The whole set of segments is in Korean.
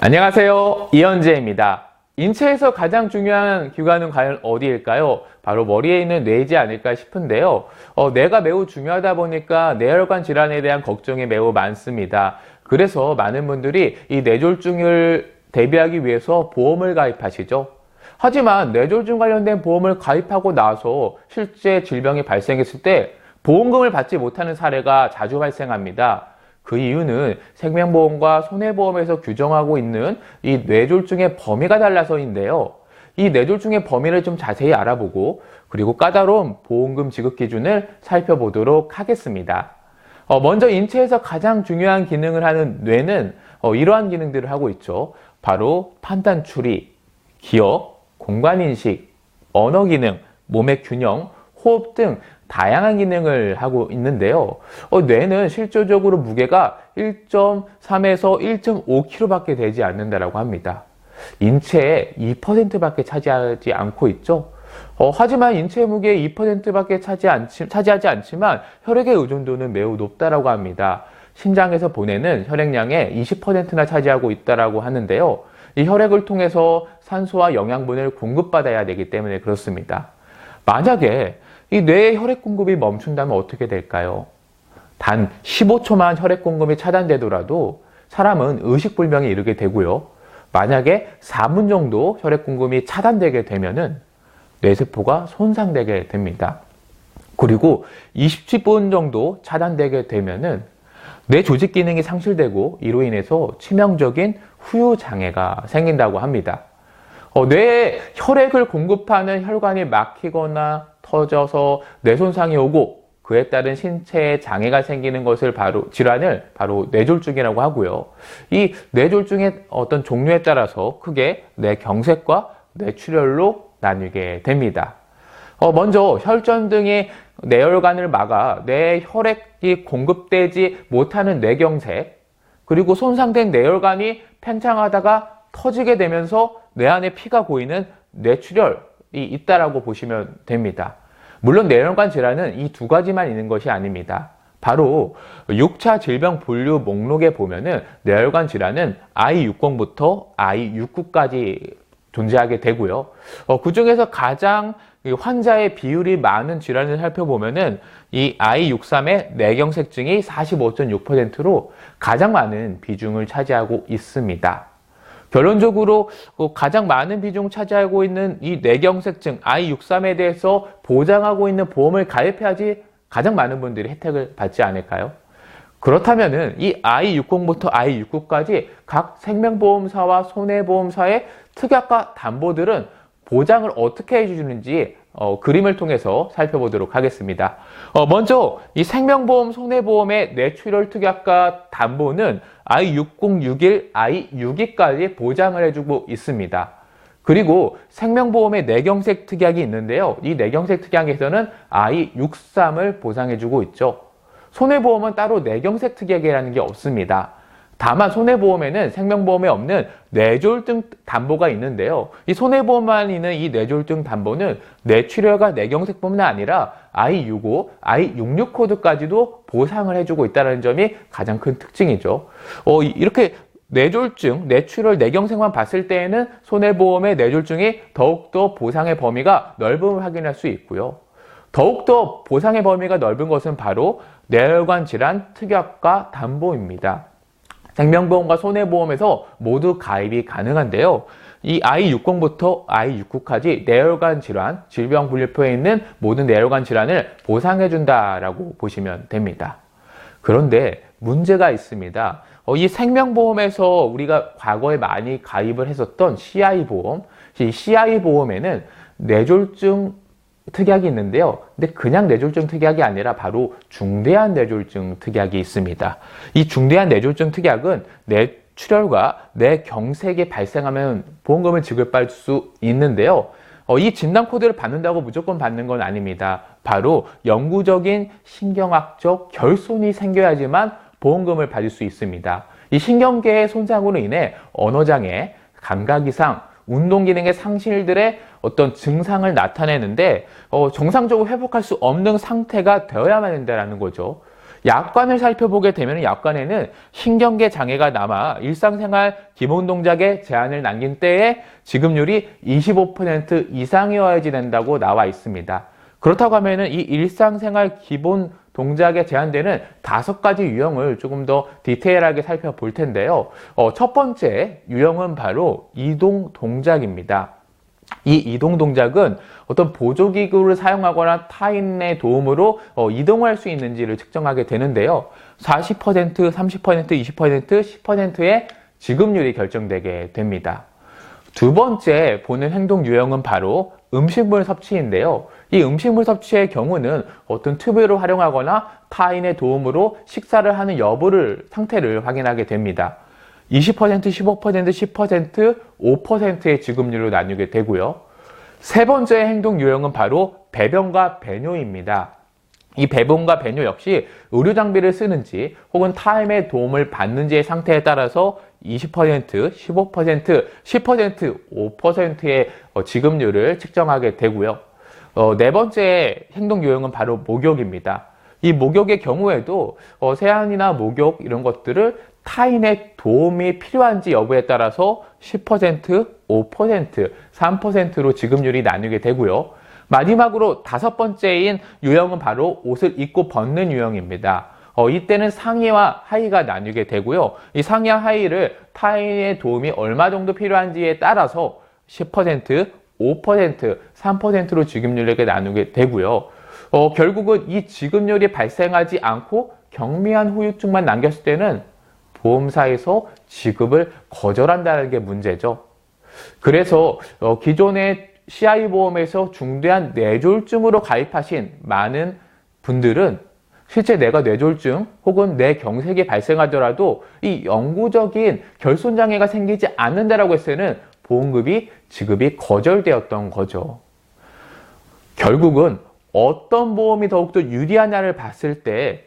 안녕하세요. 이현재입니다. 인체에서 가장 중요한 기관은 과연 어디일까요? 바로 머리에 있는 뇌이지 않을까 싶은데요. 뇌가 매우 중요하다 보니까 뇌혈관 질환에 대한 걱정이 매우 많습니다. 그래서 많은 분들이 이 뇌졸중을 대비하기 위해서 보험을 가입하시죠. 하지만 뇌졸중 관련된 보험을 가입하고 나서 실제 질병이 발생했을 때 보험금을 받지 못하는 사례가 자주 발생합니다. 그 이유는 생명보험과 손해보험에서 규정하고 있는 이 뇌졸중의 범위가 달라서인데요. 이 뇌졸중의 범위를 좀 자세히 알아보고 그리고 까다로운 보험금 지급 기준을 살펴보도록 하겠습니다. 먼저 인체에서 가장 중요한 기능을 하는 뇌는 이러한 기능들을 하고 있죠. 바로 판단 추리, 기억, 공간인식, 언어 기능, 몸의 균형, 호흡 등 다양한 기능을 하고 있는데요. 뇌는 실질적으로 무게가 1.3에서 1.5kg 밖에 되지 않는다고 합니다. 인체의 2%밖에 차지하지 않고 있죠. 하지만 인체 무게의 2%밖에 차지하지 않지만 혈액의 의존도는 매우 높다고 합니다. 심장에서 보내는 혈액량의 20%나 차지하고 있다고 하는데요. 이 혈액을 통해서 산소와 영양분을 공급받아야 되기 때문에 그렇습니다. 만약에 이 뇌의 혈액 공급이 멈춘다면 어떻게 될까요? 단 15초만 혈액 공급이 차단되더라도 사람은 의식불명에 이르게 되고요. 만약에 4분 정도 혈액 공급이 차단되게 되면은 뇌세포가 손상되게 됩니다. 그리고 20분 정도 차단되게 되면은 뇌 조직 기능이 상실되고 이로 인해서 치명적인 후유장애가 생긴다고 합니다. 뇌에 혈액을 공급하는 혈관이 막히거나 터져서 뇌 손상이 오고 그에 따른 신체에 장애가 생기는 질환을 바로 뇌졸중이라고 하고요. 이 뇌졸중의 어떤 종류에 따라서 크게 뇌경색과 뇌출혈로 나뉘게 됩니다. 먼저 혈전 등의 뇌혈관을 막아 뇌에 혈액이 공급되지 못하는 뇌경색, 그리고 손상된 뇌혈관이 팽창하다가 터지게 되면서 뇌 안에 피가 고이는 뇌출혈이 있다라고 보시면 됩니다. 물론 뇌혈관 질환은 이 두 가지만 있는 것이 아닙니다. 바로 6차 질병 분류 목록에 보면은 뇌혈관 질환은 I60부터 I69까지 존재하게 되고요. 그 중에서 가장 환자의 비율이 많은 질환을 살펴보면은 이 I63의 뇌경색증이 45.6%로 가장 많은 비중을 차지하고 있습니다. 결론적으로 가장 많은 비중을 차지하고 있는 이 뇌경색증 I63에 대해서 보장하고 있는 보험을 가입해야지 가장 많은 분들이 혜택을 받지 않을까요? 그렇다면은 이 I60부터 I69까지 각 생명보험사와 손해보험사의 특약과 담보들은 보장을 어떻게 해주는지 그림을 통해서 살펴보도록 하겠습니다. 먼저 이 생명보험, 손해보험의 뇌출혈 특약과 담보는 I60, 61, I62까지 보장을 해주고 있습니다. 그리고 생명보험의 뇌경색 특약이 있는데요. 이 뇌경색 특약에서는 I63을 보상해주고 있죠. 손해보험은 따로 뇌경색 특약이라는 게 없습니다. 다만 손해보험에는 생명보험에 없는 뇌졸중 담보가 있는데요. 이 손해보험만 있는 이 뇌졸중 담보는 뇌출혈과 뇌경색뿐만 아니라 I65, I66 코드까지도 보상을 해주고 있다는 점이 가장 큰 특징이죠. 이렇게 뇌졸중, 뇌출혈, 뇌경색만 봤을 때에는 손해보험의 뇌졸중이 더욱더 보상의 범위가 넓음을 확인할 수 있고요. 더욱더 보상의 범위가 넓은 것은 바로 뇌혈관 질환 특약과 담보입니다. 생명보험과 손해보험에서 모두 가입이 가능한데요. 이 I60부터 I69까지 뇌혈관 질환, 질병 분류표에 있는 모든 뇌혈관 질환을 보상해준다라고 보시면 됩니다. 그런데 문제가 있습니다. 이 생명보험에서 우리가 과거에 많이 가입을 했었던 CI보험, 이 CI보험에는 뇌졸중 특약이 있는데요. 근데 그냥 뇌졸중 특약이 아니라 바로 중대한 뇌졸중 특약이 있습니다. 이 중대한 뇌졸중 특약은 뇌출혈과 뇌경색이 발생하면 보험금을 지급받을 수 있는데요. 이 진단 코드를 받는다고 무조건 받는 건 아닙니다. 바로 영구적인 신경학적 결손이 생겨야지만 보험금을 받을 수 있습니다. 이 신경계의 손상으로 인해 언어장애, 감각이상, 운동기능의 상실들의 어떤 증상을 나타내는데 정상적으로 회복할 수 없는 상태가 되어야만 된다는 거죠. 약관을 살펴보게 되면 약관에는 신경계 장애가 남아 일상생활 기본 동작에 제한을 남긴 때에 지급률이 25% 이상이어야지 된다고 나와 있습니다. 그렇다고 하면은 이 일상생활 기본 동작에 제한되는 5가지 유형을 조금 더 디테일하게 살펴볼 텐데요. 첫 번째 유형은 바로 이동 동작입니다. 이 이동 동작은 어떤 보조기구를 사용하거나 타인의 도움으로 이동할 수 있는지를 측정하게 되는데요. 40%, 30%, 20%, 10%의 지급률이 결정되게 됩니다. 두 번째 보는 행동 유형은 바로 음식물 섭취인데요. 이 음식물 섭취의 경우는 어떤 튜브를 활용하거나 타인의 도움으로 식사를 하는 상태를 확인하게 됩니다. 20%, 15%, 10%, 5%의 지급률로 나누게 되고요. 세 번째 행동 유형은 바로 배변과 배뇨입니다. 이 배변과 배뇨 역시 의료 장비를 쓰는지 혹은 타인의 도움을 받는지의 상태에 따라서 20%, 15%, 10%, 5%의 지급률을 측정하게 되고요. 네 번째 행동 유형은 바로 목욕입니다. 이 목욕의 경우에도 세안이나 목욕 이런 것들을 타인의 도움이 필요한지 여부에 따라서 10%, 5%, 3%로 지급률이 나누게 되고요. 마지막으로 5번째인 유형은 바로 옷을 입고 벗는 유형입니다. 이때는 상의와 하의가 나뉘게 되고요. 이 상의와 하의를 타인의 도움이 얼마 정도 필요한지에 따라서 10%, 5%, 3%로 지급률에게 나누게 되고요. 결국은 이 지급률이 발생하지 않고 경미한 후유증만 남겼을 때는 보험사에서 지급을 거절한다는 게 문제죠. 그래서 기존의 CI보험에서 중대한 뇌졸중으로 가입하신 많은 분들은 실제 내가 뇌졸중 혹은 뇌경색이 발생하더라도 이 영구적인 결손장애가 생기지 않는다라고 했을 때는 보험금이 지급이 거절되었던 거죠. 결국은 어떤 보험이 더욱더 유리하냐를 봤을 때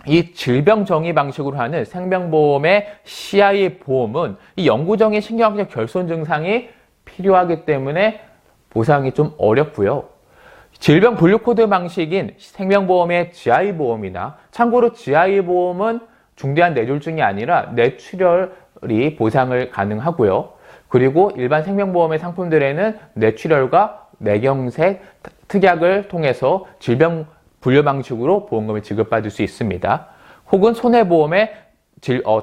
이 질병 정의 방식으로 하는 생명보험의 CI 보험은 이 영구적인 신경학적 결손 증상이 필요하기 때문에 보상이 좀 어렵고요. 질병 분류 코드 방식인 생명보험의 GI보험이나 참고로 GI보험은 중대한 뇌졸중이 아니라 뇌출혈이 보상을 가능하고요. 그리고 일반 생명보험의 상품들에는 뇌출혈과 뇌경색 특약을 통해서 질병 분류 방식으로 보험금을 지급받을 수 있습니다. 혹은 손해보험의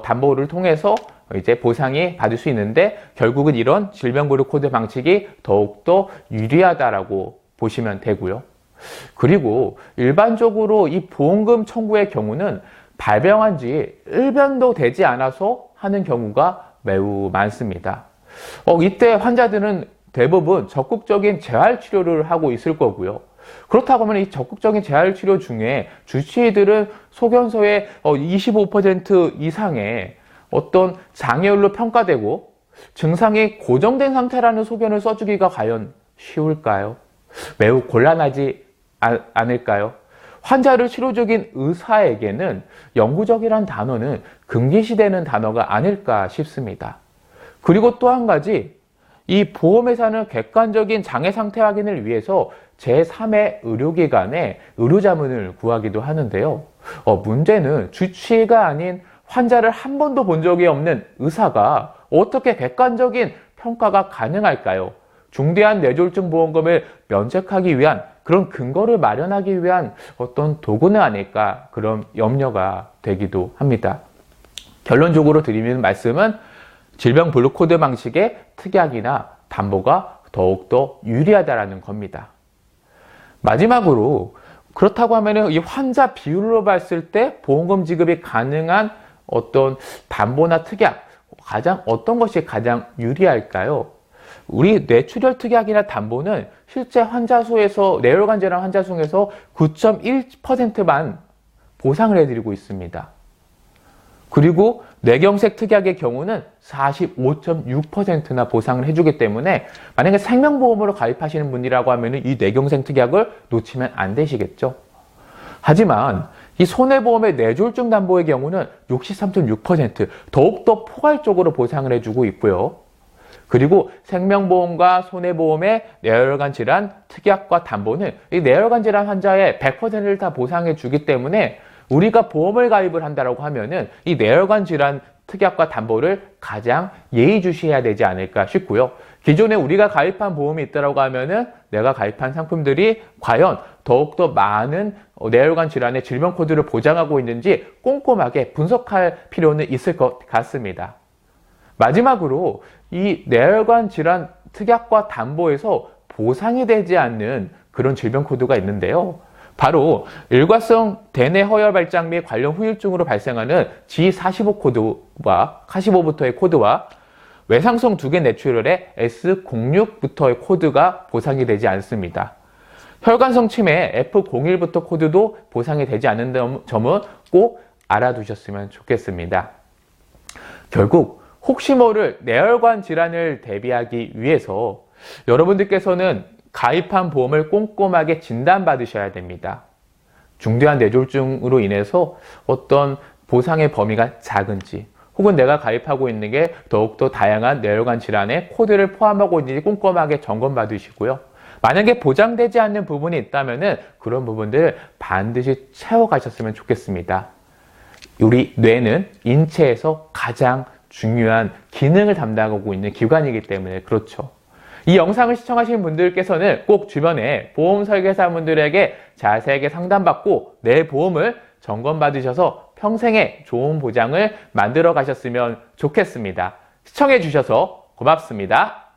담보를 통해서 이제 보상이 받을 수 있는데 결국은 이런 질병 분류 코드 방식이 더욱더 유리하다라고 보시면 되고요. 그리고 일반적으로 이 보험금 청구의 경우는 발병한 지 1년도 되지 않아서 하는 경우가 매우 많습니다. 이때 환자들은 대부분 적극적인 재활치료를 하고 있을 거고요. 그렇다고 하면 이 적극적인 재활치료 중에 주치의들은 소견서에 25% 이상의 어떤 장애율로 평가되고 증상이 고정된 상태라는 소견을 써주기가 과연 쉬울까요? 매우 곤란하지 않을까요? 환자를 치료 중인 의사에게는 영구적이란 단어는 금기시되는 단어가 아닐까 싶습니다. 그리고 또 한 가지, 이 보험회사는 객관적인 장애 상태 확인을 위해서 제3의 의료기관에 의료자문을 구하기도 하는데요. 문제는 주치의가 아닌 환자를 한 번도 본 적이 없는 의사가 어떻게 객관적인 평가가 가능할까요? 중대한 뇌졸중 보험금을 면책하기 위한 그런 근거를 마련하기 위한 어떤 도구는 아닐까 그런 염려가 되기도 합니다. 결론적으로 드리는 말씀은 질병 분류 코드 방식의 특약이나 담보가 더욱더 유리하다라는 겁니다. 마지막으로 그렇다고 하면 이 환자 비율로 봤을 때 보험금 지급이 가능한 어떤 담보나 특약, 어떤 것이 가장 유리할까요? 우리 뇌출혈 특약이나 담보는 실제 환자 수에서 뇌혈관 질환 환자 중에서 9.1%만 보상을 해드리고 있습니다. 그리고 뇌경색 특약의 경우는 45.6%나 보상을 해주기 때문에 만약에 생명보험으로 가입하시는 분이라고 하면 이 뇌경색 특약을 놓치면 안 되시겠죠. 하지만 이 손해보험의 뇌졸중 담보의 경우는 63.6% 더욱더 포괄적으로 보상을 해주고 있고요. 그리고 생명보험과 손해보험의 뇌혈관 질환 특약과 담보는 이 뇌혈관 질환 환자의 100%를 다 보상해 주기 때문에 우리가 보험을 가입을 한다라고 하면은 이 뇌혈관 질환 특약과 담보를 가장 예의주시해야 되지 않을까 싶고요. 기존에 우리가 가입한 보험이 있다라고 하면은 내가 가입한 상품들이 과연 더욱더 많은 뇌혈관 질환의 질병 코드를 보장하고 있는지 꼼꼼하게 분석할 필요는 있을 것 같습니다. 마지막으로 이 뇌혈관 질환 특약과 담보에서 보상이 되지 않는 그런 질병 코드가 있는데요. 바로 일과성 대뇌 허혈 발작 및 관련 후유증으로 발생하는 G45 코드와 45부터의 코드와 외상성 두개 뇌출혈의 S06부터의 코드가 보상이 되지 않습니다. 혈관성 치매의 F01부터 코드도 보상이 되지 않는 점은 꼭 알아두셨으면 좋겠습니다. 결국 혹시 모를 뇌혈관 질환을 대비하기 위해서 여러분들께서는 가입한 보험을 꼼꼼하게 진단받으셔야 됩니다. 중대한 뇌졸중으로 인해서 어떤 보상의 범위가 작은지 혹은 내가 가입하고 있는 게 더욱더 다양한 뇌혈관 질환의 코드를 포함하고 있는지 꼼꼼하게 점검받으시고요. 만약에 보장되지 않는 부분이 있다면 그런 부분들을 반드시 채워가셨으면 좋겠습니다. 우리 뇌는 인체에서 가장 중요한 기능을 담당하고 있는 기관이기 때문에 그렇죠. 이 영상을 시청하시는 분들께서는 꼭 주변에 보험 설계사분들에게 자세하게 상담받고 내 보험을 점검받으셔서 평생에 좋은 보장을 만들어 가셨으면 좋겠습니다. 시청해 주셔서 고맙습니다.